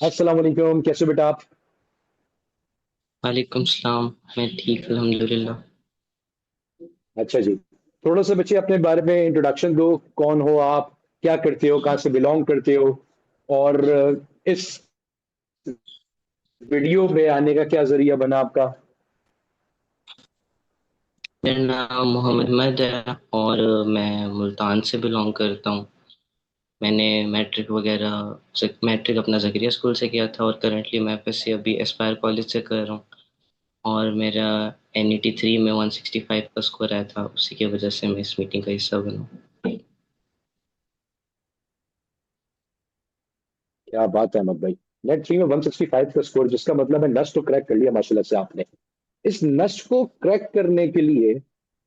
अस्सलाम वालेकुम, कैसे हो बेटा आप? वालेकुम सलाम। मैं ठीक अल्हम्दुलिल्लाह। अच्छा जी। थोड़ा सा बच्चे अपने बारे में इंट्रोडक्शन दो। कौन हो आप? क्या करते हो? कहाँ से बिलोंग करते हो? और इस वीडियो में आने का क्या जरिया बना आपका? मेरा नाम मोहम्मद मद है और मैं मुल्तान से बिलोंग करता हूँ। मैंने मैट्रिक अपना ज़करिया स्कूल से किया था और करंटली मैं एफएससी अभी एस्पायर कॉलेज से कर रहा हूँ। और मेरा एनईटी 3 में 165 का स्कोर आया था, उसी की वजह से मैं इस मीटिंग का हिस्सा बना। क्या बात है अहमद भाई। नेट 3 में 165 का स्कोर, जिसका मतलब है नस्ट तो क्रैक कर लिया माशाल्लाह से आपने। इस नस्ट को क्रैक करने के लिए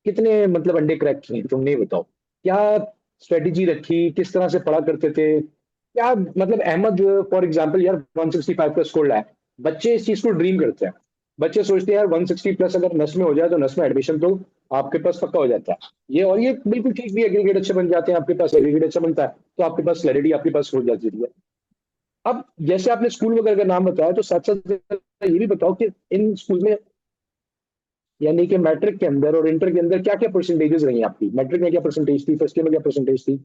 कितने मतलब अंडे क्रैक किए तुमने, ये बताओ। क्या स्ट्रेटेजी रखी? किस तरह से पढ़ा करते थे? क्या मतलब अहमद फॉर एग्जांपल यार 165 का स्कोर लाया। बच्चे इस चीज को ड्रीम करते हैं। बच्चे सोचते हैं यार 160 प्लस अगर नस में हो जाए तो नस में एडमिशन तो आपके पास पक्का हो जाता है। ये और ये बिल्कुल ठीक भी, एग्रीगेट अच्छे बन जाते हैं, आपके पास एग्रीगेट अच्छा बनता है तो आपके पास क्लैरिटी आपके पास हो जाती है। अब जैसे आपने स्कूल वगैरह का नाम बताया तो साथ साथ ये भी बताओ कि इन स्कूल में, यानी कि मैट्रिक के अंदर और इंटर के अंदर क्या क्या परसेंटेजेस रही आपकी? मैट्रिक में क्या परसेंटेज थी? फर्स्ट ईयर में क्या परसेंटेज थी?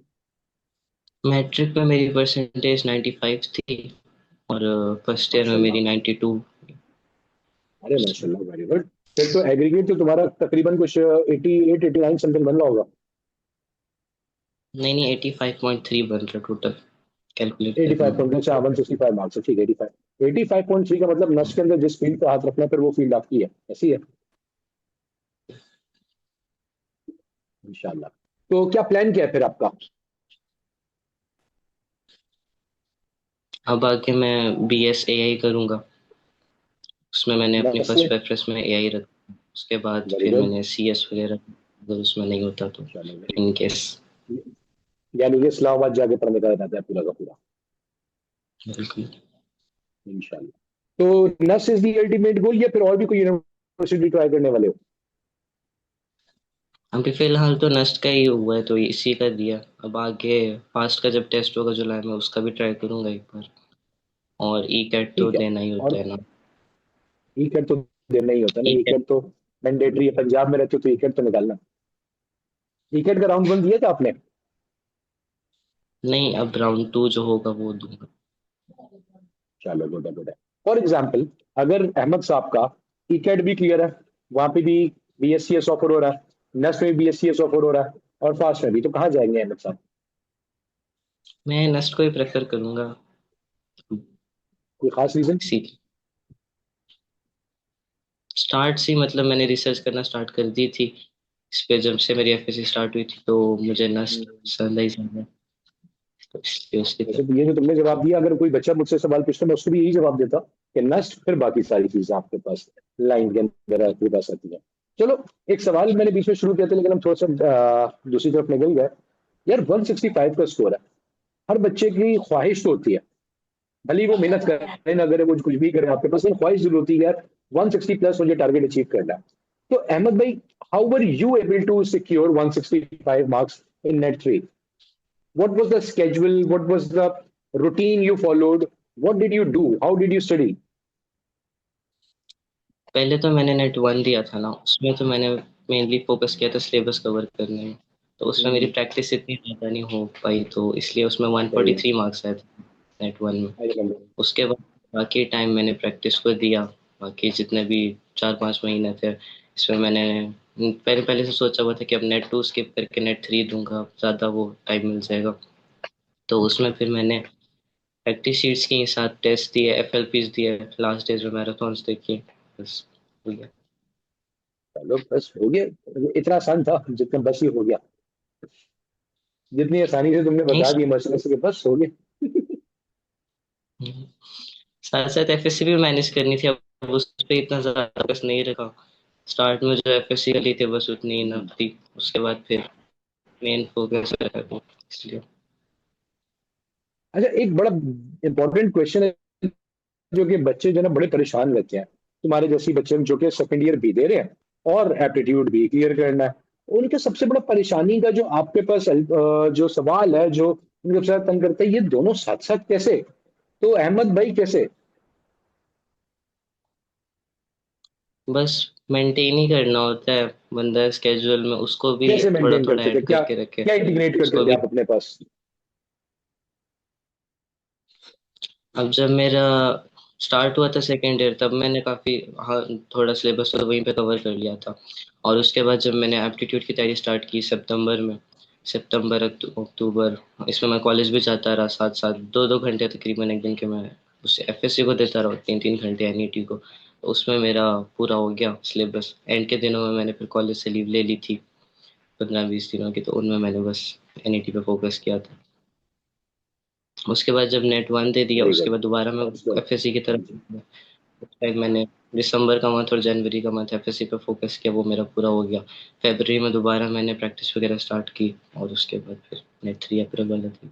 मैट्रिक में मेरी परसेंटेज 95 थी और फर्स्ट ईयर में माशाल्लाह। मेरी 92। अरे माशाल्लाह, वेरी गुड। फिर तो एग्रीगेट तो तुम्हारा तकरीबन कुछ 88 89 समथिंग बन रहा होगा। नहीं नहीं, 85.3 बन रहा टोटल, कैलकुलेट करने 85 में। पॉइंट, अच्छा 165 मार्क्स है, ठीक है। 85 85.3 का मतलब नस के अंदर जिस फील्ड पे हाथ रखना है फिर वो फील्ड आपकी है, ऐसी है इंशाल्लाह। तो क्या प्लान क्या है फिर आपका? अब आगे मैं BS AI करूँगा। उसमें मैंने अपनी नस फर्स्ट में। प्रेफरेंस में AI रखा, उसके बाद वेरी फिर गुड। मैंने CS वगैरह, अगर उसमें नहीं होता तो चलो वेरी इन गुड। केस। यानी कि इस्लामाबाद जाके पढ़ने का इरादा है पूरा का पूरा? बिल्कुल। इंशाल्लाह। तो नस इज दी अल्टीमेट गोल या फिर और भी कोई यूनिवर्सिटी ट्राई करने वाले हो? अभी फिलहाल तो नस्ट का ही हुआ है तो इसी का दिया। अब आगे फास्ट का जब टेस्ट होगा जुलाई में, उसका भी ट्राई करूंगा एक बार। और ई कैट तो ठीक है। देना ही होता और है ना। ई कैट तो देना ही होता है ना, ई ई कैट। कैट तो मैंडेटरी है। पंजाब में रहते हो तो ई कैट तो निकालना। ई कैट का राउंड वन दिया था आपने? नहीं, अब राउंड 2 जो होगा वो दूंगा। चलो गुड है, गुड है। फॉर एग्जाम्पल, अगर अहमद साहब का ई कैट भी क्लियर है, वहां पे भी BSCS ऑफर हो रहा है, नेक्स्ट में भी BSCS ऑफर हो रहा है, और फास्ट में भी, तो कहाँ जाएंगे अहमद साहब? मैं नस्ट को ही प्रेफर करूंगा। कोई खास रीजन? इसी स्टार्ट से मतलब मैंने रिसर्च करना स्टार्ट कर दी थी इस पे, जब से मेरी एफएससी स्टार्ट हुई थी तो मुझे नस्ट पसंद ही ज्यादा, तो इसलिए उसकी वैसे तरफ। तो ये जो तुमने जवाब दिया, अगर कोई बच्चा मुझसे सवाल पूछता मैं उसको भी यही जवाब देता कि नस्ट फिर बाकी सारी चीजें आपके पास लाइन के अंदर आपके पास आती है। चलो, एक सवाल मैंने बीच में शुरू किया था लेकिन हम थोड़ा सा दूसरी तरफ निकल गए। यार 165 का स्कोर है, हर बच्चे की ख्वाहिश तो होती है, भले ही वो मेहनत करे ना करे, वो कुछ भी करे, आपके पास एक ख्वाहिश जरूर होती है यार 160 प्लस मुझे टारगेट अचीव करना है। तो अहमद भाई, how were you able to secure 165 marks in NET 3? What was the schedule? What was the routine you followed? What did you do? How did you study? पहले तो मैंने नेट 1 दिया था ना, उसमें तो मैंने मेनली फोकस किया था सिलेबस कवर करने में। तो उसमें मेरी प्रैक्टिस इतनी ज़्यादा नहीं हो पाई, तो इसलिए उसमें वन सही फोर्टी है। थ्री मार्क्स आए थे नेट 1 में। I remember. उसके बाद बाकी टाइम मैंने प्रैक्टिस को दिया। बाकी जितने भी 4-5 महीने थे, इसमें मैंने पहले पहले से सोचा हुआ था कि अब नेट 2 स्किप करके नेट 3 दूंगा, ज़्यादा वो टाइम मिल जाएगा। तो उसमें फिर मैंने प्रैक्टिस शीट्स की, साथ टेस्ट दिए, FLPs दिए, लास्ट डेज में मैराथन्स देखी। बस हो गया। चलो बस हो गया। इतना आसान था जितना बस ही हो गया। जितनी आसानी से तुमने नहीं, बता दिया मसले से कि बस हो गया। साथ साथ FSC भी मैनेज करनी थी, अब उस पर इतना ज़्यादा फोकस नहीं रखा। स्टार्ट में जो FSC करी थी बस उतनी ही इनफ थी, उसके बाद फिर मेन फोकस रखा, इसलिए। अच्छा, एक बड़ा इंपॉर्टेंट क्वेश्चन है जो कि बच्चे जो है ना बड़े परेशान रहते हैं। तुम्हारे जैसे बच्चे जो कि सेकंड ईयर भी दे रहे हैं और एप्टीट्यूड भी क्लियर करना है, उनके सबसे बड़ा परेशानी का जो आपके पास जो सवाल है, जो उनको सबसे ज्यादा तंग करता है, ये दोनों साथ साथ कैसे? तो अहमद भाई कैसे बस मेंटेन ही करना होता है, बंदा स्केड्यूल में उसको भी कैसे थोड़ा मेंटेन थोड़ा करते थे, ऐड क्या करके रखे, क्या इंटीग्रेट करते उसको थे भी। आप अपने पास? अब जब मेरा स्टार्ट हुआ था सेकेंड ईयर, तब मैंने काफ़ी, हाँ, थोड़ा सिलेबस तो वहीं पे कवर कर लिया था। और उसके बाद जब मैंने एप्टीट्यूड की तैयारी स्टार्ट की सितंबर में, सितंबर अक्टूबर, इसमें मैं कॉलेज भी जाता रहा साथ साथ, 2-2 घंटे तकरीबन एक दिन के मैं उस एफएससी को देता रहा, 3-3 घंटे एनईटी को। तो उसमें मेरा पूरा हो गया सिलेबस। एंड के दिनों में मैंने फिर कॉलेज से लीव ले ली थी, 15-20 दिनों की, तो उनमें मैंने बस एनईटी पे फोकस किया था। उसके बाद जब नेट वन दे दिया, वेरी उसके गुड। बाद दोबारा मैं दैट्स गुड। एफएससी की तरफ, उस टाइम मैंने दिसंबर का मंथ और जनवरी का मंथ एफएससी पे फोकस किया, वो मेरा पूरा हो गया। फरवरी में दोबारा मैंने प्रैक्टिस वगैरह स्टार्ट की, और उसके बाद फिर नेट 3 अप्रैल वाला थी।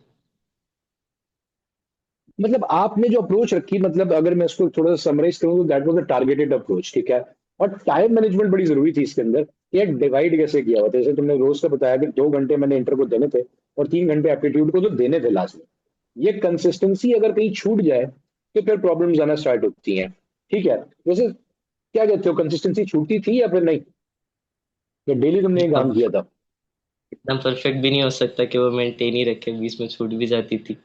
मतलब आपने जो अप्रोच रखी, मतलब अगर मैं इसको थोड़ा सा समराइज करूँ तो that was a targeted approach, ठीक है। और टाइम मैनेजमेंट बड़ी जरूरी थी इसके अंदर। ये डिवाइड कैसे किया हुआ था, जैसे तुमने रोज का बताया कि 2 घंटे मैंने इंटर को देने थे और 3 घंटे एप्टीट्यूड को तो देने थे लास्ट में। ये कंसिस्टेंसी अगर कहीं छूट जाए तो फिर प्रॉब्लम्स आना स्टार्ट होती हैं। ठीक है। वैसे क्या कहते हो, कंसिस्टेंसी छूटती थी या फिर नहीं, या डेली तुमने ये काम अब किया था? इतना परफेक्ट भी नहीं हो सकता कि वो मेंटेन ही रखे, बीच में छूट भी जाती थी।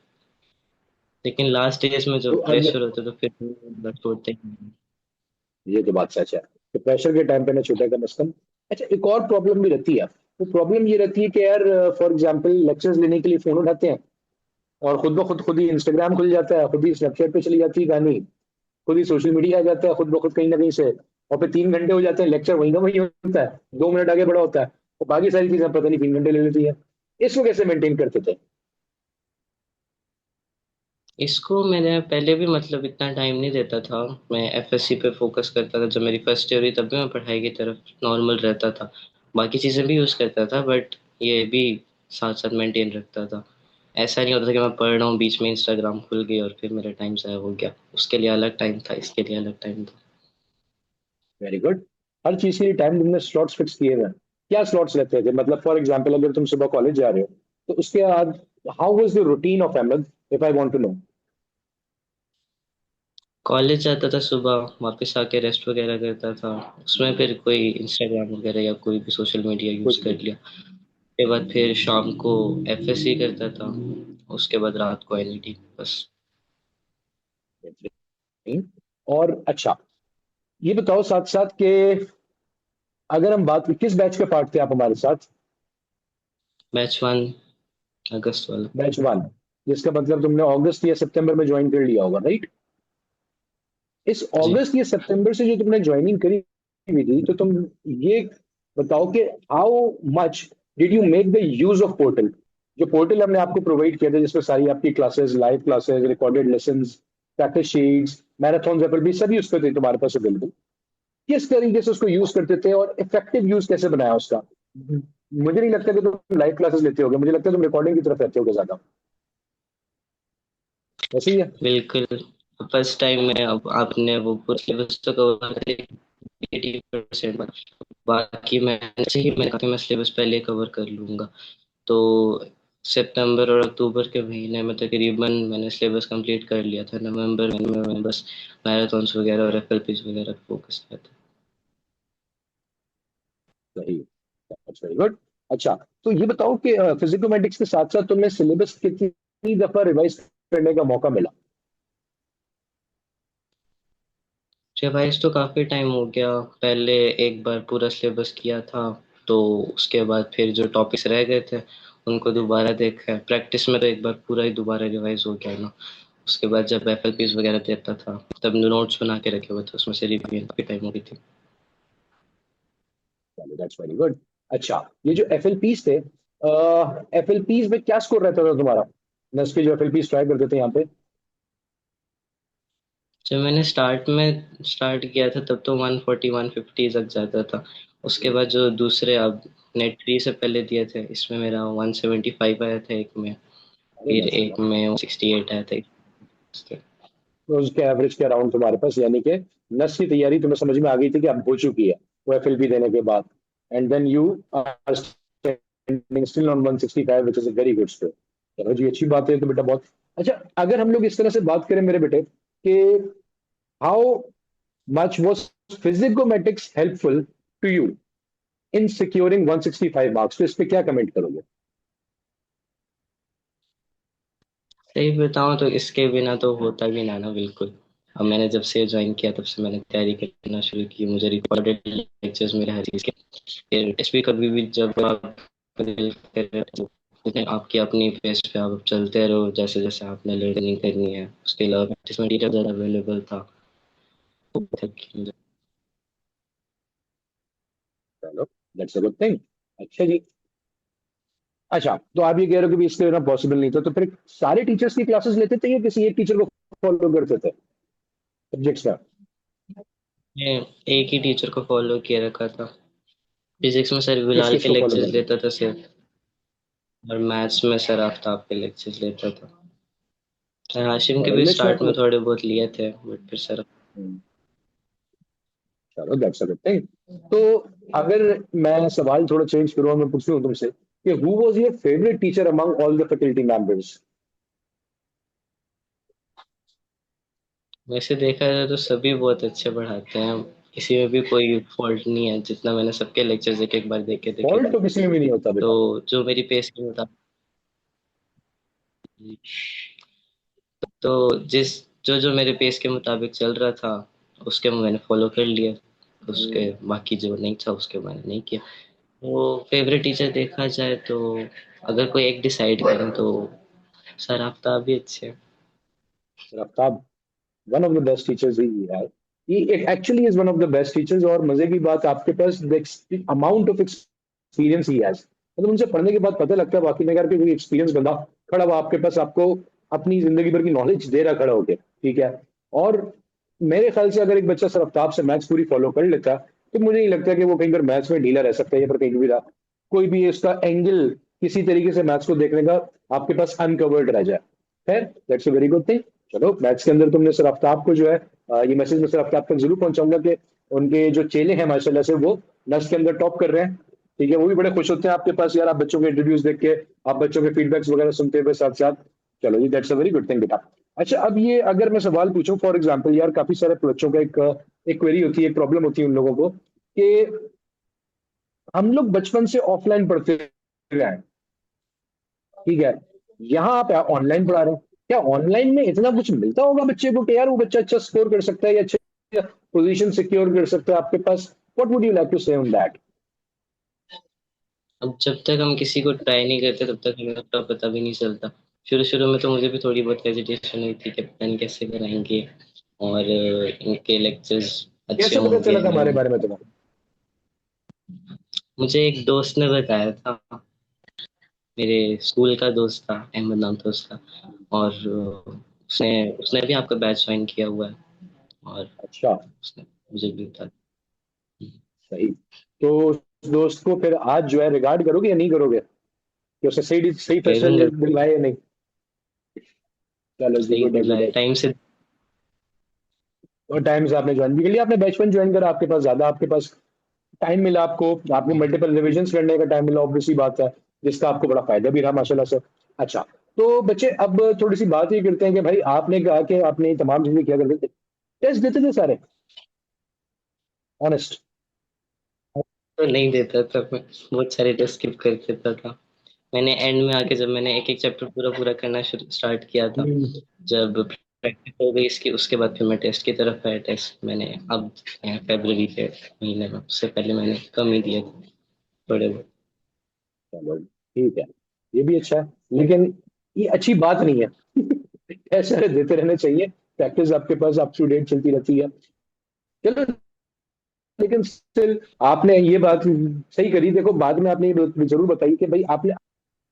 लेकिन लास्ट डेज में तो जब अगर प्रेशर होता तो फिर छोड़ते ही नहीं। ये तो बात सच है तो प्रेशर के टाइम पे ना छूटे कम से कम। अच्छा, एक और प्रॉब्लम भी रहती है। वो प्रॉब्लम ये रहती है कि यार फॉर एग्जांपल लेक्चर्स लेने के लिए फोन उठाते हैं और खुद ही इंस्टाग्राम खुल जाता है, खुद ही स्नैपचैट पे चली जाती है गानी, खुद ही सोशल मीडिया आ जाता है खुद ब खुद कहीं ना कहीं से, और फिर 3 घंटे हो जाते हैं, लेक्चर वहीं का वहीं होता है, 2 मिनट आगे बढ़ा होता है, और बाकी सारी चीजें पता नहीं 3 घंटे ले लेती है। इसको कैसे मेंटेन करते थे? इसको मैंने पहले भी मतलब इतना टाइम नहीं देता था। मैं एफएससी पे फोकस करता था, जब मेरी फर्स्ट ईयर हुई तब भी मैं पढ़ाई की तरफ नॉर्मल रहता था, बाकी चीज़ें भी यूज़ करता था, बट ये भी साथ साथ मेंटेन रखता था। ऐसा नहीं होता था कि मैं पढ़ रहा हूँ बीच में इंस्टाग्राम खुल गई और फिर मेरा टाइम ज़ाया हो गया, उसके लिए अलग टाइम था, इसके लिए अलग टाइम था। Very good. हर चीज के लिए टाइम तुमने स्लॉट्स फिक्स किए हुए हैं। क्या स्लॉट्स रहते थे, मतलब फॉर एग्जांपल अगर तुम सुबह कॉलेज जा रहे हो तो उसके बाद how was the routine of Ahmed, if I want to know? College जाता था सुबह, वापस आके रेस्ट वगैरह करता था, उसमें फिर कोई इंस्टाग्राम वगैरह या कोई भी सोशल मीडिया यूज़ कुछ कर भी लिया। उसके बाद फिर शाम को एफएससी करता था, उसके बाद रात को एनईटी, बस। नहीं। और अच्छा, ये बताओ साथ साथ के, अगर हम बात किस बैच के पार्ट थे आप हमारे साथ? बैच वन, अगस्त वाला। बैच वन, जिसका मतलब तुमने अगस्त या सितंबर में ज्वाइन कर लिया होगा, राइट? इस जी। अगस्त या सितंबर से जो तुमने ज्वाइनिंग करी हुई थी, तो तुम ये बताओ कि how much did you make the use of portal? जो पोर्टल हमने आपको प्रोवाइड किया था जिसमें सारी आपकी classes, live classes, recorded lessons, practice sheets, marathon भी सभी उस पर थे तुम्हारे पास अवेलेबल। किस तरीके से उसको यूज करते थे और इफेक्टिव यूज कैसे बनाया उसका? मुझे नहीं लगता कि तुम लाइव क्लासेस लेते होगे, मुझे लगता है तुम रिकॉर्डिंग की तरफ रहते होगे ज्यादा। वैसे ही है। बिल्कुल। फर्स्ट टाइम में अब आपने वो पूरा सिलेबस तो कवर कर 80%, बाकी मैंने कहा कि मैं सिलेबस पहले कवर कर लूँगा। तो सितंबर और अक्टूबर के महीने में तकरीबन मैंने सिलेबस कंप्लीट कर लिया था। नवंबर महीने में मैंने बस मैराथन्स वगैरह और एफएलपीज वगैरह पे फोकस किया था। सही। Very good. अच्छा, तो ये बताओ कि फिजिकोमेटिक्स के साथ साथ तुम्हें सिलेबस कितनी दफा रिवाइज करने का मौका मिला? रिवाइज तो काफ़ी टाइम हो गया। पहले एक बार पूरा सिलेबस किया था, तो उसके बाद फिर जो टॉपिक्स रह गए थे उनको दोबारा देखा है। प्रैक्टिस में तो एक बार पूरा ही दोबारा रिवाइज हो गया ना। उसके बाद जब एफएलपीज वगैरह देता था तब नोट्स बना के रखे हुए थे, उसमें से रिवीजन काफ़ी टाइम हो गई थी। चलो दैट्स वेरी गुड। अच्छा, ये जो एफ एल पीज थे, एफ एल पीज में क्या स्कोर रहता था तुम्हारा? नस के जो एफ एल पीज ट्राई करते थे यहाँ पे। जब मैंने स्टार्ट में स्टार्ट किया था तब तो 140-150 तक जाता था। उसके बाद जो दूसरे, अब नेट 3 से पहले दिए थे, इसमें मेरा 175 आया था एक में, अरे फिर एक माशाल्लाह। में 68 आया था। तो उसके एवरेज के अराउंड तुम्हारे पास, यानी कि नस की तैयारी तुम्हें समझ में आ गई थी कि अब हो चुकी है वो एफ एल पी देने के बाद। And then you are still on 165 which is a very good score. चलो जी, अच्छी बात है तो बेटा, बहुत अच्छा, अगर हम लोग इस तरह से बात करें मेरे बेटे कि how much was Physicomatics helpful to you in securing 165 marks, तो इस पे क्या कमेंट करोगे? सही बताऊं तो इसके बिना तो होता भी ना ना बिल्कुल। अब मैंने जब से ज्वाइन किया तब से मैंने तैयारी करना शुरू की, मुझे रिकॉर्डेड लेक्चर्स मेरे हर चीज़ के टेस्ट भी कभी भी जब आप आपकी अपनी पेस पे आप चलते रहो, जैसे जैसे आपने लर्निंग करनी है, उसके अलावा प्रैक्टिस मटीरियल ज़्यादा अवेलेबल था। चलो, दैट्स अ गुड थिंग। अच्छा जी। अच्छा, तो आप ये कह रहे हो कि भी इसके बिना पॉसिबल नहीं था, तो फिर सारे टीचर्स की क्लासेस लेते थे या किसी एक टीचर को फॉलो करते थे सब्जेक्ट्स का? मैं एक ही टीचर को फॉलो किया रखा था। फिजिक्स में सर किस बिलाल किस के को फॉलो लेक्चर्स करते थे? लेता था सिर्फ, और मैथ्स में सर आफ्ताब के लेक्चर्स लेता था। सर हाशिम के और भी इंग्लिश में स्टार्ट में थोड़े बहुत लिए थे, बट फिर सर। हम्म, चलो, दैट्स अ गुड थिंग। तो अगर मैं सवाल थोड़ा चेंज करूँ और मैं पूछूं तुमसे कि who was your favourite teacher among all the faculty members? वैसे देखा जाए तो सभी बहुत अच्छे पढ़ाते हैं, किसी में भी कोई फॉल्ट नहीं है, जितना मैंने सबके लेक्चर्स एक एक बार देखे फॉल्ट थे। तो किसी में भी नहीं होता तो बेटा। जो मेरी पेस के मुताबिक, तो जिस जो जो मेरे पेस के मुताबिक चल रहा था उसके मैंने फॉलो कर लिया, उसके हम्म, बाकी जो नहीं था उसके मैंने नहीं किया। वो फेवरेट टीचर देखा जाए तो अगर कोई एक डिसाइड करें तो सर आफ्ताब भी अच्छे हैं। Aftab one of the best teachers ही है। He actually is one of the best teachers, और मजे की बात आपके पास amount of experience he has, मतलब उनसे पढ़ने के बाद पता लगता है वाकई में यार कि कोई एक्सपीरियंस बंदा खड़ा हुआ आपके पास, आपको अपनी जिंदगी भर की नॉलेज दे रहा खड़ा होके, ठीक है। और मेरे ख्याल से अगर एक बच्चा सर आफ्ताब से मैथ्स पूरी फॉलो कर लेता है, तो मुझे नहीं लगता कि वो कहीं पर मैथ्स में ढीला रह सकता है, या फिर कहीं भी रहा कोई भी इसका एंगल किसी तरीके से मैथ्स को देखने का आपके पास अनकवर्ड रह जाए। खैर, that's a very good thing. चलो, मैथ्स के अंदर तुमने सर आफ्ताब को जो है ये मैसेज में सर आफ्ताब तक जरूर पहुंचाऊंगा कि उनके जो चेले हैं माशाल्लाह से वो नस्ट के अंदर टॉप कर रहे हैं। ठीक है, वो भी बड़े खुश होते हैं आपके पास यार, आप बच्चों के इंटरव्यूज देख के, आप बच्चों के फीडबैक्स वगैरह सुनते हुए साथ साथ। चलो जी, that's a very good thing बेटा। अच्छा, अब ये अगर मैं सवाल पूछूं फॉर एग्जाम्पल, यार काफी सारे बच्चों का एक क्वेरी होती है, एक प्रॉब्लम होती है उन लोगों को कि हम लोग बचपन से ऑफलाइन पढ़ते रहे हैं, ठीक है, यहाँ आप ऑनलाइन पढ़ा रहे हैं, क्या ऑनलाइन में इतना कुछ मिलता होगा बच्चे को कि यार वो बच्चा अच्छा स्कोर कर सकता है या अच्छा पोजीशन सिक्योर कर सकता है आपके पास? What would you like to say on that? अब जब तक हम किसी को ट्राई नहीं करते तब तक हमें उसका पता भी नहीं चलता। शुरू शुरू में तो मुझे भी थोड़ी बहुत हेजिटेशन हुई थी कि पता नहीं कैसे कराएंगे, और इनके लेक्चर्स अच्छे कैसे पता होंगे चला था हमारे नहीं। बारे में तुम्हें? मुझे एक दोस्त ने बताया था, मेरे स्कूल का दोस्त था, अहमद नाम था उसका। और उसने उसने भी आपका बैच ज्वाइन किया हुआ है, और अच्छा, उसने मुझे भी बताया। सही। तो उस दोस्त को फिर आज जो है रिगार्ड करोगे या नहीं करोगे, कि उसे सही सही कह फैसला दूंगा, दिलवाए या नहीं? चलो जी, सही गुड है, गुड दिलाए है। टाइम से। और टाइम से आपने ज्वाइन भी कर लिया, आपने बैच वन ज्वाइन करा, आपके पास ज्यादा आपके पास टाइम मिला, आपको आपको मल्टीपल रिविजन करने का टाइम मिला, ऑब्वियसली बात है, जिसका आपको बड़ा फायदा भी रहा माशाल्लाह से। अच्छा, तो बच्चे अब थोड़ी सी बात ये करते हैं कि भाई आपने कहा कि आपने ये तमाम चीजें किया करते थे, टेस्ट देते थे सारे, ऑनेस्ट? तो नहीं देता था मैं, बहुत सारे टेस्ट स्किप कर देता था। मैंने एंड में आके जब मैंने एक एक चैप्टर पूरा पूरा करना शुरू स्टार्ट किया था, जब प्रैक्टिस हो गई इसकी, उसके बाद फिर मैं टेस्ट की तरफ आया। टेस्ट मैंने अब फरवरी के महीने में, उससे पहले मैंने कम ही दिए थे थोड़े बहुत। चलो, ठीक है, ये भी अच्छा है, लेकिन ये अच्छी बात नहीं है। ऐसे देते रहने चाहिए, प्रैक्टिस आपके पास अप टू डेट चलती रहती है। चलो, लेकिन स्टिल आपने ये बात सही करी, देखो बाद में आपने ये जरूर बताई कि भाई आपने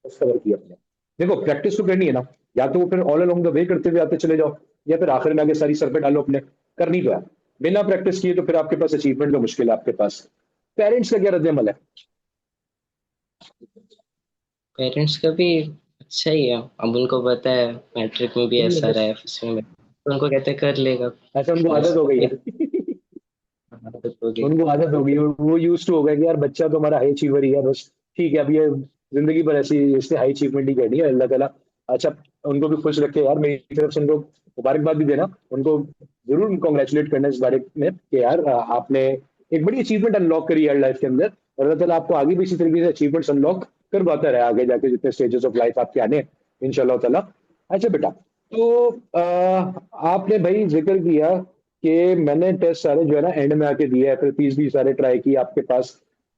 कवर किया अपने। देखो, प्रैक्टिस तो करनी है ना, या तो वो फिर ऑल अलोंग द वे करते हुए आते चले जाओ, या फिर आखिर में आगे सारी सर पे डालो अपने, करनी तो है। बिना प्रैक्टिस किए तो फिर आपके पास अचीवमेंट तो मुश्किल है आपके पास। पेरेंट्स का क्या रद्द है? पेरेंट्स का भी अच्छा ही है, अब उनको पता है मैट्रिक में भी उनको ऐसा रहा बस है, फर्स्ट में तो उनको कहते कर लेगा। ऐसा उनको बस आदत हो गई है। आदत हो गई। उनको आदत हो गई, वो यूज टू हो गए कि यार बच्चा तो हमारा हाई अचीवर ही है, बस ठीक है, अब ये जिंदगी भर ऐसी इसने हाई अचीवमेंट ही करनी है, अल्लाह ताला। अच्छा, उनको भी खुश रखे यार, मेरी तरफ से उनको मुबारकबाद भी देना, उनको जरूर कॉन्ग्रेचुलेट करना इस बारे में कि यार आपने एक बड़ी अचीवमेंट अनलॉक करी यार लाइफ के अंदर, और अल्लाह ताला आपको आगे भी इसी तरीके से अचीवमेंट्स अनलॉक करवाता रहे आगे जाके जितने स्टेजेस ऑफ लाइफ आपके आने हैं, इंशाल्लाह ताला। अच्छा बेटा, तो आपने भाई जिक्र किया कि मैंने टेस्ट सारे जो है ना एंड में आके दिए, FLPs भी सारे ट्राई किए आपके पास,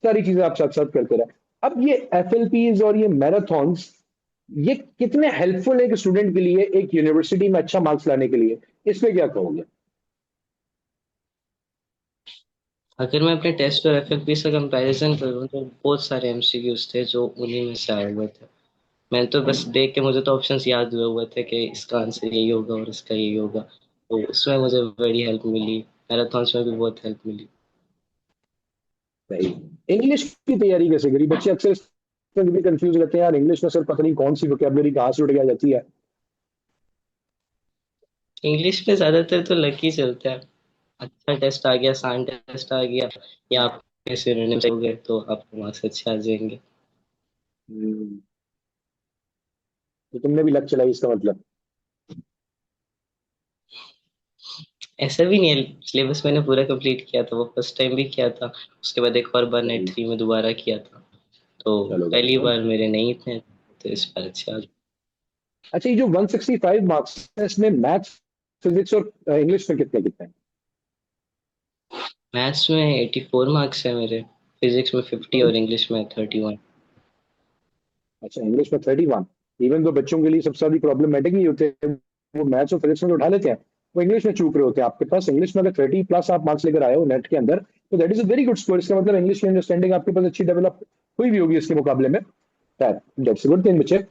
सारी चीजें आप साथ साथ करते रहे। अब ये FLPs और ये मैराथन्स, ये कितने हेल्पफुल है एक स्टूडेंट के लिए एक यूनिवर्सिटी में अच्छा मार्क्स लाने के लिए, इस पे क्या कहोगे? अगर मैं अपने टेस्ट और एफएफपी से कंपैरिजन करूँ तो बहुत सारे एमसीक्यूज थे जो उन्हीं में से आए हुए थे। मैंने तो बस देख के मुझे तो ऑप्शंस याद हुए थे कि इसका आंसर यही होगा और इसका यही होगा, तो उसमें मुझे बड़ी हेल्प मिली। मैराथन्स में भी बहुत हेल्प मिली। सही। इंग्लिश की तैयारी कैसे करी? बच्चे अक्सर इसमें भी कंफ्यूज रहते हैं यार, इंग्लिश में सर पता नहीं कौन सी वोकेबलरी कहाँ से उठ के आ जाती है। इंग्लिश में ज्यादातर तो लक ही चलता है। अच्छा टेस्ट आ गया, आसान टेस्ट आ गया, या आप सिनोनिम्स हो गए तो आपके मार्क्स अच्छे आ जाएंगे। हम्म, तो तुमने भी लक चलाई इसका मतलब। ऐसा भी नहीं है, सिलेबस मैंने पूरा कंप्लीट किया था, वो फर्स्ट टाइम भी किया था, उसके बाद एक और बार नेट सही। 3 में दोबारा किया था। तो चलो वेरी पहली गुड। बार मेरे नहीं थे, तो इस बार अच्छे आ गए। अच्छा, ये जो 165 मार्क्स है इसमें मैथ्स, फिजिक्स और इंग्लिश में कितने कितने हैं? मैथ्स में 84 मार्क्स है मेरे, फिजिक्स में 50 तो और इंग्लिश में 31। अच्छा, इंग्लिश में 31। इवन तो बच्चों के लिए सबसे ज्यादा प्रॉब्लमेटिक ही होते हैं, वो मैथ्स और फिजिक्स में तो उठा लेते हैं, वो इंग्लिश में चूक रहे होते हैं। आपके पास इंग्लिश में अगर 30+ आप मार्क्स लेकर आए हो नेट के अंदर, तो that is a very good score. इसका मतलब इंग्लिश की अंडरस्टैंडिंग आपके पास अच्छी डेवलप हुई भी होगी इसके मुकाबले में। दैट्स गुड थिंग बच्चे।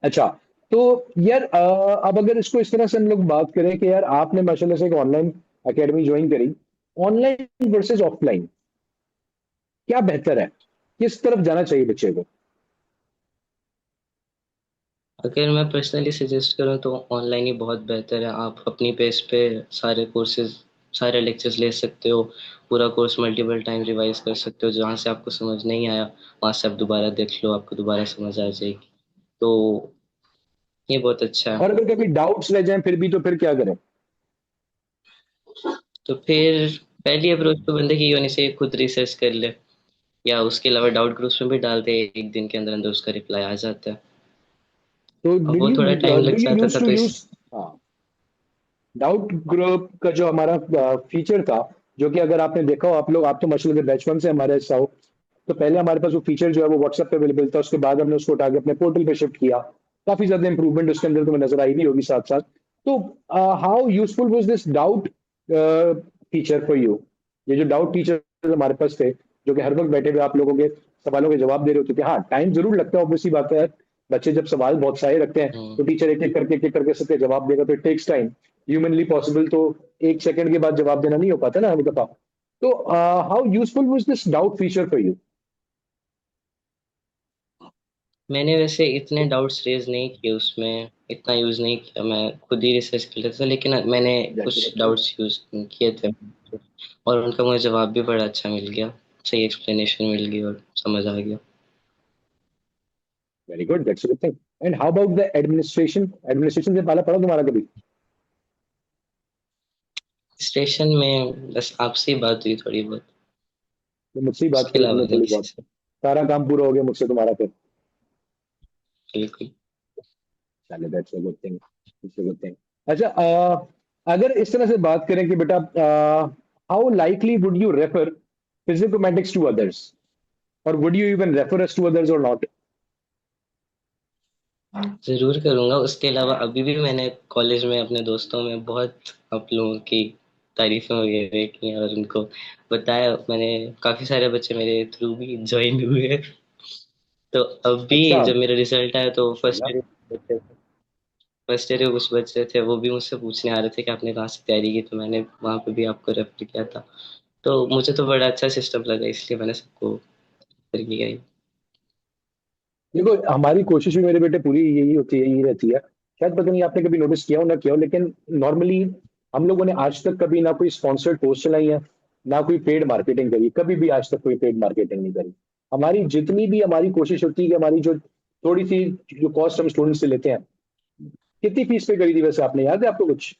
अच्छा, तो यार अब अगर इसको इस तरह से हम लोग बात करें कि यार आपने माशाल्लाह से एक ऑनलाइन एकेडमी ज्वाइन करी, ऑनलाइन वर्सेस ऑफलाइन क्या बेहतर है, किस तरफ जाना चाहिए बच्चे को? अगर मैं पर्सनली सजेस्ट करूँ तो ऑनलाइन ही बहुत बेहतर है। आप अपनी पेस पे सारे कोर्सेज, सारे लेक्चर्स ले सकते हो, पूरा कोर्स मल्टीपल टाइम रिवाइज कर सकते हो, जहाँ से आपको समझ नहीं आया वहाँ से आप दोबारा देख लो, आपको दोबारा समझ आ जाएगी। तो ये बहुत अच्छा है। और अगर कभी डाउट्स रह जाएं फिर भी, तो फिर क्या करें? तो फिर पहली अप्रोच तो बंदे की ये होनी चाहिए, खुद रिसर्च कर ले, या उसके अलावा डाउट ग्रुप्स में भी डालते हैं, एक दिन के अंदर अंदर उसका रिप्लाई आ जाता है। तो अब वो थोड़ा टाइम लग डिड यू जाता यूज था टू तो इस। यूज डाउट ग्रुप का जो हमारा फीचर था, जो कि अगर आपने देखा हो, आप लोग, आप तो माशाल्लाह बैच वन से हमारे हिस्सा हो, तो पहले हमारे पास वो फीचर जो है वो व्हाट्सएप पे अवेलेबल था, उसके बाद हमने उसको उठा के अपने पोर्टल पे शिफ्ट किया। काफी ज्यादा इंप्रूवमेंट उसके अंदर तुम्हें नजर आई भी होगी साथ साथ। तो how useful was this doubt feature for you? ये जो डाउट फीचर हमारे पास थे, जो कि हर वक्त बैठे हुए आप लोगों के सवालों के जवाब दे रहे होते थे। हाँ, टाइम जरूर लगता है, ऑब्वियसली बात है यार, बच्चे जब सवाल बहुत सारे रखते हैं हम्म, तो टीचर एक एक करके सबके जवाब देगा, तो it takes time. Humanly possible तो 1 सेकंड के बाद जवाब देना नहीं हो पाता ना हर दफा। तो how useful was this doubt feature for you? मैंने वैसे इतने डाउट्स रेज नहीं किए उसमें, इतना यूज़ नहीं किया, मैं खुद ही रिसर्च कर लेता था, लेकिन मैंने कुछ डाउट्स यूज़ किए थे और उनका मुझे जवाब भी बड़ा अच्छा मिल गया, सही एक्सप्लेनेशन मिल गई और समझ आ गया। Very good, that's a good thing. And how about the administration? Administration से पाला पड़ा तुम्हारा कभी? स्टेशन में बस आपसे ही बात हुई थोड़ी बहुत, तो मुझसे ही बात उसके करी अलावा तुमने नहीं थोड़ी किसी बहुत, से। सारा काम पूरा हो गया मुझसे तुम्हारा फिर। बिल्कुल। चलो that's a good thing, that's a good thing. अच्छा, अगर इस तरह से बात करें कि बेटा how likely would you refer Physicomatics to others, और would you even refer us to others और नॉट? ज़रूर करूँगा। उसके अलावा अभी भी मैंने कॉलेज में अपने दोस्तों में बहुत आप लोगों की तारीफ़ें वगैरह की और उनको बताया। मैंने काफ़ी सारे बच्चे मेरे थ्रू भी जॉइन हुए हैं। तो अब भी अच्छा, जब मेरा रिजल्ट आया तो माशाल्लाह। फर्स्ट ईयर के कुछ बच्चे थे, वो भी मुझसे पूछने आ रहे थे कि आपने कहाँ से तैयारी की, तो मैंने वहाँ पे भी आपको रेफर किया था। तो मुझे तो बड़ा अच्छा सिस्टम लगा, इसलिए मैंने सबको रेफर किया ही। देखो, हमारी कोशिश भी मेरे बेटे पूरी यही होती है, यही रहती है। शायद पता नहीं आपने कभी नोटिस किया हो ना किया हो, लेकिन नॉर्मली हम लोगों ने आज तक कभी ना कोई स्पॉन्सर्ड पोस्ट चलाई है, ना कोई पेड मार्केटिंग करी, कभी भी आज तक कोई पेड मार्केटिंग नहीं करी। हमारी जितनी भी हमारी कोशिश होती है कि हमारी जो थोड़ी सी जो कॉस्ट हम स्टूडेंट से लेते हैं, कितनी फीस पे करी थी वैसे आपने, याद है आपको कुछ?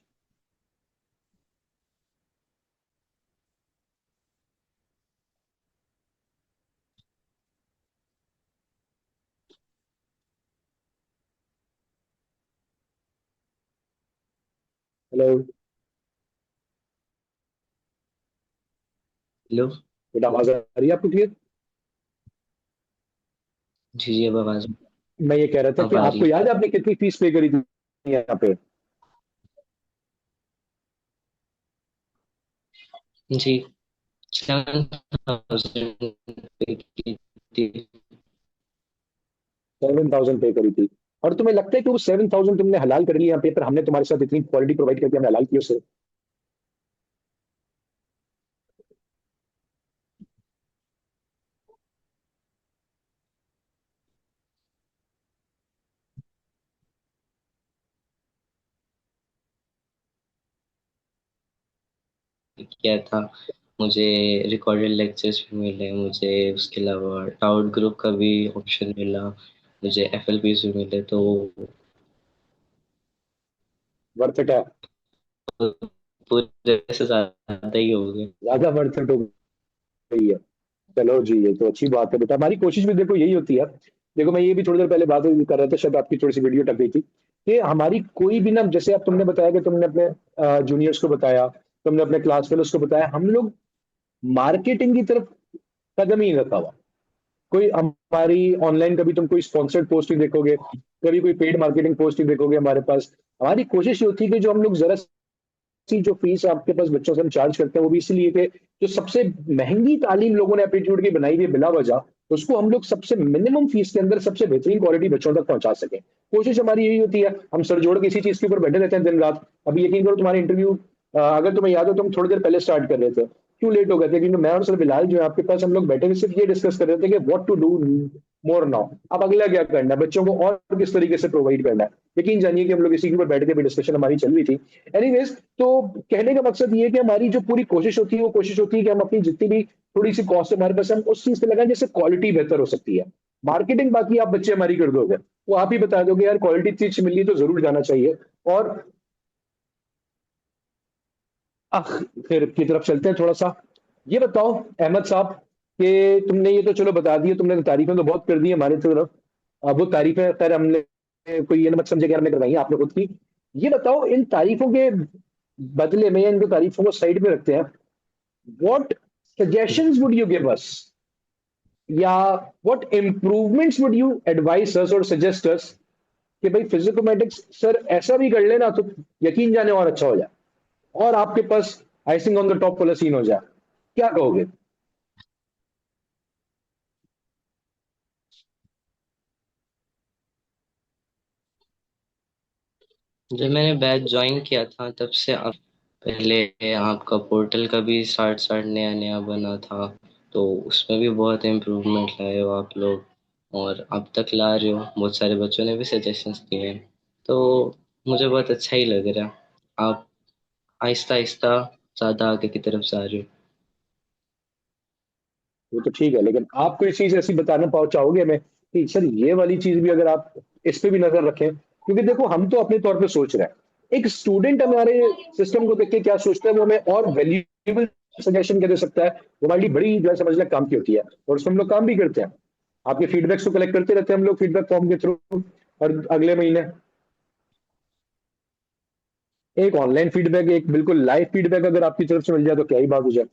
Hello hello. बेटा, आवाज आ रही है आपको क्लियर? जी जी, अब आवाज मैं ये कह रहा था कि अब आ रही आपको याद है आपने कितनी फीस पे करी थी यहाँ पे? है जी। 7,000 की थी। 7,000 पे करी थी। और तुम्हें लगता है कि वो 7,000 तुमने हलाल कर लिया यहाँ पे, पर हमने तुम्हारे साथ इतनी क्वालिटी प्रोवाइड करके हमने हलाल किया उसे? किया था। मुझे रिकॉर्डेड लेक्चर्स भी मिले, मुझे उसके अलावा डाउट ग्रुप का भी ऑप्शन मिला, मुझे एफएलपीज भी मिले। तो वर्थ इट है? पूरे से ज़्यादा ही हो गए। ज्यादा वर्थ इट हो गई है? चलो जी, ये तो अच्छी बात है बेटा। हमारी कोशिश भी देखो यही होती है। देखो मैं ये भी थोड़ी देर पहले बात कर रहा था, शायद आपकी थोड़ी सी वीडियो टक गई थी, कि हमारी कोई भी ना, जैसे आप तुमने बताया कि तुमने अपने जूनियर्स को बताया, तुमने अपने क्लास फेलोज को बताया, हम लोग मार्केटिंग की तरफ कदम ही नहीं रखा हुआ। कोई हमारी ऑनलाइन कभी तुम कोई स्पॉन्सर्ड पोस्ट ही देखोगे, कभी कोई पेड मार्केटिंग पोस्ट ही देखोगे हमारे पास। हमारी कोशिश ये होती है कि जो हम लोग जरा सी जो फीस आपके पास बच्चों से हम चार्ज करते हैं, वो भी इसलिए कि जो सबसे महंगी तालीम लोगों ने एप्टीट्यूड की बनाई हुई है बिला वजह, उसको हम लोग सबसे मिनिमम फीस के अंदर सबसे बेहतरीन क्वालिटी बच्चों तक पहुंचा सके। कोशिश हमारी यही होती है। हम सर जोड़ के इसी चीज के ऊपर बैठे रहते हैं दिन रात। अभी यकीन करो, तुम्हारे इंटरव्यू अगर तुम्हें याद हो तो हम थोड़ी देर पहले स्टार्ट कर रहे थे। क्यों लेट हो गए थे? क्योंकि मैं और सर बिलाल जो है आपके पास, हम लोग बैठे हुए सिर्फ ये डिस्कस कर रहे थे कि what to do more now. अब अगला क्या करना है, बच्चों को और किस तरीके से प्रोवाइड करना है। यकीन जानिए कि हम लोग इसी के ऊपर बैठ के भी डिस्कशन हमारी चल रही थी। एनीवेज, तो कहने का मकसद ये है कि हमारी जो पूरी कोशिश होती है, वो कोशिश होती है कि हम अपनी जितनी भी थोड़ी सी कॉस्ट हमारे पास, हम उस चीज पे लगाएं जिससे क्वालिटी बेहतर हो सकती है। मार्केटिंग बाकी आप बच्चे हमारी कर दोगे, वो आप ही बता दोगे यार क्वालिटी इतनी अच्छी मिल रही है तो जरूर जाना चाहिए। और फिर की तरफ चलते हैं थोड़ा सा। ये बताओ अहमद साहब, कि तुमने ये तो चलो बता दिया, तुमने तारीफें तो बहुत कर दी हमारे तरफ। अब वो तारीफें खैर हमने, कोई ये ना मत समझे कि हमने करवाई हैं, आपने खुद की। ये बताओ, इन तारीफों के बदले में, या इन दो तारीफों को साइड में रखते हैं, what suggestions would you give us, या what improvements would you advise us और सजेस्ट अस, कि भाई फिजिकोमेटिक्स सर ऐसा भी कर लेना तो यकीन जाने और अच्छा हो जाए, और आपके पास आइसिंग ऑन द टॉप वाला सीन हो जाए। क्या कहोगे? जब मैंने बैच ज्वाइन किया था तब से अब, पहले आपका पोर्टल का भी स्टार्ट स्टार्ट नया नया बना था, तो उसमें भी बहुत इम्प्रूवमेंट लाए हो आप लोग, और अब तक ला रहे हो। बहुत सारे बच्चों ने भी सजेशंस दिए हैं, तो मुझे बहुत अच्छा ही लग रहा है। आप आहिस्ता आहिस्ता ज़्यादा आगे की तरफ जा रहे हो। वो तो ठीक है, लेकिन आप कोई चीज ऐसी बताना पाओ चाहोगे हमें कि सर ये वाली चीज भी अगर आप इस पे भी नजर रखें? क्योंकि देखो हम तो अपने तौर पे सोच रहे हैं, एक स्टूडेंट हमारे सिस्टम को देख के क्या सोचता है, वो हमें और वैल्यूएबल सजेशन क्या दे सकता है, वो हमारे लिए बड़ी जो है समझ लें काम की होती है, और उसमें हम लोग काम भी करते हैं। आपके फीडबैक्स को कलेक्ट करते रहते हैं हम लोग फीडबैक फॉर्म के थ्रू, और अगले महीने एक ऑनलाइन फीडबैक, एक बिल्कुल लाइव फीडबैक अगर आपकी तरफ से मिल जाए तो क्या ही बात हो जाए।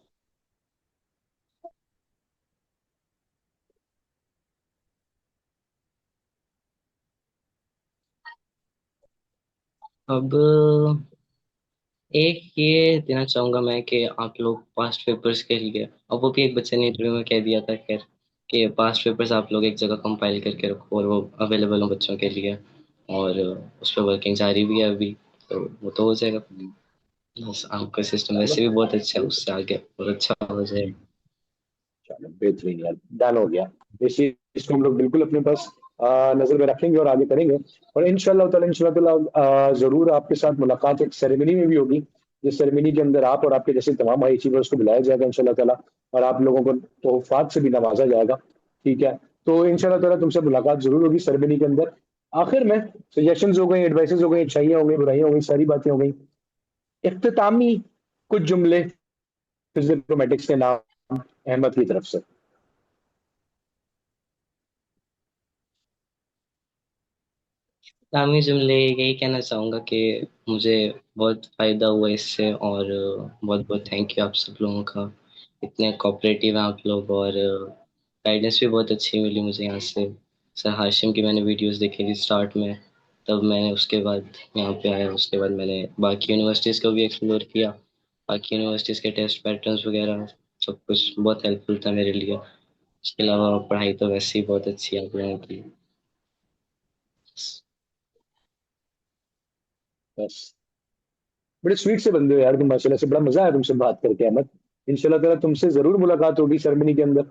अब एक ये देना चाहूंगा मैं कि आप लोग पास्ट पेपर्स के लिए, अब वो भी एक बच्चे ने इंटरव्यू में कह दिया था खैर, कि पास्ट पेपर्स आप लोग एक जगह कंपाइल करके रखो और वो अवेलेबल हो बच्चों के लिए, और उस पर वर्किंग जारी भी है अभी, तो वो तो हो जाएगा। बस आपका सिस्टम चलो वैसे भी बहुत अच्छा है, बिल्कुल। उससे आगे और अच्छा हो जाएगा। चलो बेहतरीन यार, डन हो गया। इस चीज को हम लोग बिल्कुल अपने पास नजर में रखेंगे और आगे करेंगे। और इंशाल्लाह जरूर आपके साथ मुलाकात एक सेरेमनी में भी होगी, जिस सेरेमनी के अंदर आप और आपके जैसे तमाम हाई अचीवर्स को बुलाया जाएगा इंशाल्लाह ताला, और आप लोगों को तोहफात से भी नवाजा जाएगा। ठीक है? तो इंशाल्लाह ताला तुमसे मुलाकात जरूर होगी सेरेमनी के अंदर। आखिर में सजेशंस हो गई, एडवाइसेस हो गई, अच्छाइयाँ हो गई, बुराइयां हो गई, सारी बातें हो गई। इख्तितामी कुछ जुमले फिजियोमेटिक्स के नाम अहमद की तरफ से। इस्लामी जुमले यही कहना चाहूँगा कि मुझे बहुत फ़ायदा हुआ इससे, और बहुत बहुत थैंक यू आप सब लोगों का। इतने कोऑपरेटिव हैं आप लोग, और गाइडेंस भी बहुत अच्छी मिली मुझे यहाँ से। सर हाशिम की मैंने वीडियोस देखी थी स्टार्ट में, तब मैंने उसके बाद यहाँ पे आया, उसके बाद मैंने बाकी यूनिवर्सिटीज़ को भी एक्सप्लोर किया। बाकी यूनिवर्सिटीज़ के टेस्ट पैटर्न्स वगैरह सब कुछ बहुत हेल्पफुल था मेरे लिए। उसके अलावा पढ़ाई तो वैसे ही बहुत अच्छी है आप लोगों की। बस, बड़े स्वीट से बंदे हो यार तुम माशाल्लाह से, बड़ा मजा आया तुमसे बात करके अहमद। इंशाल्लाह ताला तुमसे जरूर मुलाकात होगी सेरेमनी के अंदर।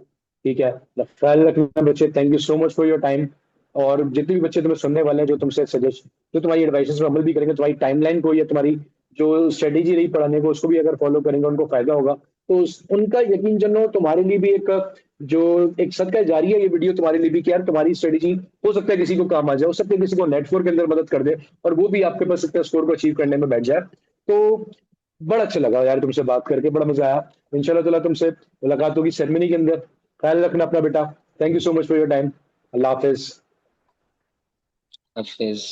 ठीक है, ख्याल रखना बच्चे, thank you so much for your time. और जितने भी बच्चे तुम्हें सुनने वाले हैं, जो तुमसे सजेस्ट, जो तुम्हारी एडवाइसेस पर अमल भी करेंगे, तुम्हारी टाइमलाइन को या तुम्हारी जो स्ट्रेटेजी रही पढ़ाने को, उसको भी अगर फॉलो करेंगे, उनको फायदा होगा। तो उनका यकीन जनो तुम्हारे लिए भी एक जो एक सदका जारी है ये वीडियो तुम्हारे लिए भी, कि यार तुम्हारी स्ट्रेटेजी हो सकता है किसी को काम आ जाए, हो सकता है किसी को नेटवर्क के अंदर मदद कर दे, और वो भी आपके पास सकता है स्कोर को अचीव करने में बैठ जाए। तो बड़ा अच्छा लगा यार तुमसे बात करके, बड़ा मजा आया। इंशाल्लाह ताला तुमसे मुलाकात होगी सेरेमनी के अंदर। ख्याल रखना अपना बेटा। Thank you so much for your time. अल्लाह हाफिज। हाफिज़।